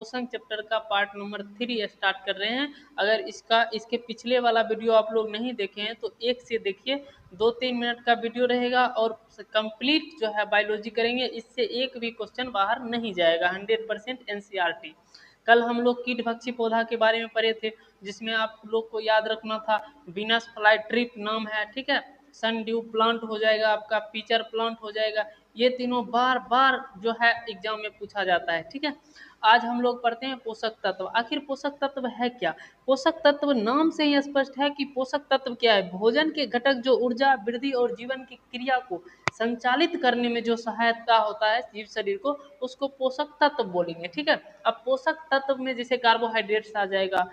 पोषण चैप्टर का part number 3 start कर रहे हैं। अगर इसके पिछले वाला वीडियो आप लोग नहीं देखे हैं तो एक से देखिए, 2-3 मिनट का वीडियो रहेगा और कंप्लीट जो है बायोलॉजी करेंगे। इससे एक भी क्वेश्चन बाहर नहीं जाएगा, 100% एनसीईआरटी। कल हम लोग कीट भक्षी पौधा के बारे में पढ़े थे, जिसमें आप लोग को याद रखना था विनस फ्लाई ट्रिप नाम है, ठीक है। सन ड्यू प्लांट हो जाएगा, आपका पीचर प्लांट हो जाएगा। ये तीनों बार बार जो है एग्जाम में पूछा जाता है, ठीक है। आज हम लोग पढ़ते हैं पोषक तत्व। आखिर पोषक तत्व है क्या? पोषक तत्व नाम से ही स्पष्ट है कि पोषक तत्व क्या है। भोजन के घटक जो ऊर्जा, वृद्धि और जीवन की क्रिया को संचालित करने में जो सहायता होता है जीव शरीर को, उसको पोषक तत्व बोलेंगे, ठीक है। अब पोषक तत्व में जैसे कार्बोहाइड्रेट्स आ जाएगा,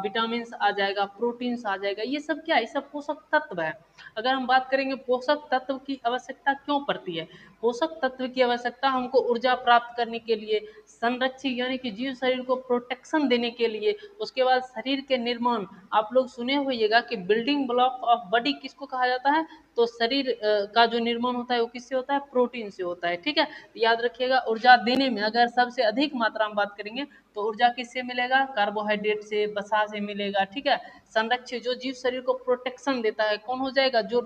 विटामिन आ जाएगा, प्रोटीन्स आ जाएगा, ये सब क्या है? ये सब पोषक तत्व है। अगर हम बात करेंगे पोषक तत्व की आवश्यकता क्यों पड़ती है, पोषक तत्व की आवश्यकता हमको ऊर्जा प्राप्त करने के लिए, संरक्षित यानी कि जीव शरीर को प्रोटेक्शन देने के लिए, उसके बाद शरीर के निर्माण। आप लोग सुने होइएगा कि बिल्डिंग ब्लॉक ऑफ बॉडी किसको कहा जाता है? तो शरीर का जो निर्माण होता है वो किससे होता है? प्रोटीन से होता है, ठीक है। याद रखिएगा, ऊर्जा देने में अगर सबसे अधिक मात्रा में बात करेंगे तो ऊर्जा किससे मिलेगा? कार्बोहाइड्रेट से, वसा से मिलेगा, ठीक है। संरक्षित जो जीव शरीर को प्रोटेक्शन देता है कौन हो जाएगा? जो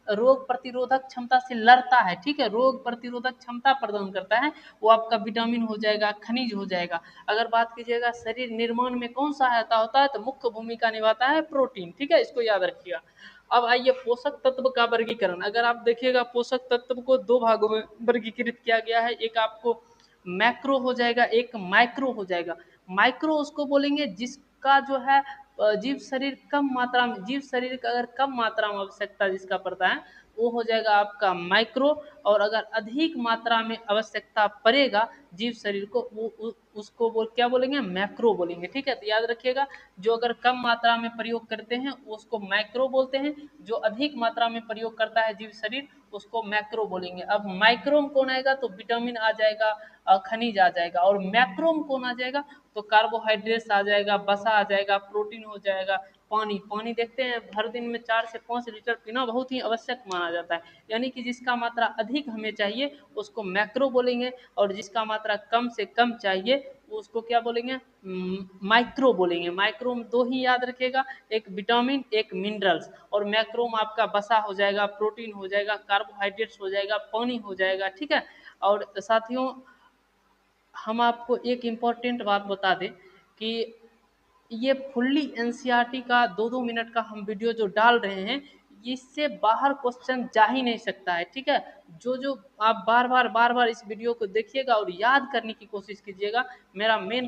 रोग प्रतिरोधक क्षमता से लड़ता है, ठीक है, रोग प्रतिरोधक क्षमता प्रदान करता है, वो आपका विटामिन हो जाएगा, खनिज हो जाएगा। अगर बात कीजिएगा शरीर निर्माण में कौन सहायता होता है, तो मुख्य भूमिका निभाता है प्रोटीन, ठीक है, इसको याद रखिएगा। अब आइए पोषक तत्व का वर्गीकरण। अगर आप देखिएगा पोषक तत्व को दो भागों में वर्गीकृत किया गया है, एक आपको मैक्रो हो जाएगा, एक माइक्रो हो जाएगा। माइक्रो उसको बोलेंगे जिसका जो है जीव शरीर कम मात्रा में, जीव शरीर का अगर कम मात्रा में आवश्यकता जिसका पड़ता है वो हो जाएगा आपका माइक्रो। और अगर अधिक मात्रा में आवश्यकता पड़ेगा जीव शरीर को, उसको क्या बोलेंगे? मैक्रो बोलेंगे, ठीक है। तो याद रखिएगा, जो अगर कम मात्रा में प्रयोग करते हैं उसको माइक्रो बोलते हैं, जो अधिक मात्रा में प्रयोग करता है जीव शरीर उसको मैक्रो बोलेंगे। अब माइक्रो में कौन आएगा? तो विटामिन आ जाएगा, खनिज आ जाएगा। और मैक्रो में कौन आ जाएगा? तो कार्बोहाइड्रेट्स आ जाएगा, वसा आ जाएगा, प्रोटीन हो जाएगा, पानी देखते हैं हर दिन में 4 से 5 लीटर पीना बहुत ही आवश्यक माना जाता है। यानी कि जिसका मात्रा अधिक हमें चाहिए उसको मैक्रो बोलेंगे, और जिसका मात्रा कम से कम चाहिए उसको क्या बोलेंगे? माइक्रो बोलेंगे। माइक्रो में दो ही याद रखिएगा, एक विटामिन, एक मिनरल्स। और मैक्रो में आपका वसा हो जाएगा, प्रोटीन हो जाएगा, कार्बोहाइड्रेट्स हो जाएगा, पानी हो जाएगा, ठीक है। और साथियों, हम आपको एक इम्पॉर्टेंट बात बता दें कि ये फुल्ली एनसीईआरटी का 2-2 मिनट का हम वीडियो जो डाल रहे हैं, इससे बाहर क्वेश्चन जा ही नहीं सकता है, ठीक है। जो आप बार बार इस वीडियो को देखिएगा और याद करने की कोशिश कीजिएगा। मेरा मेन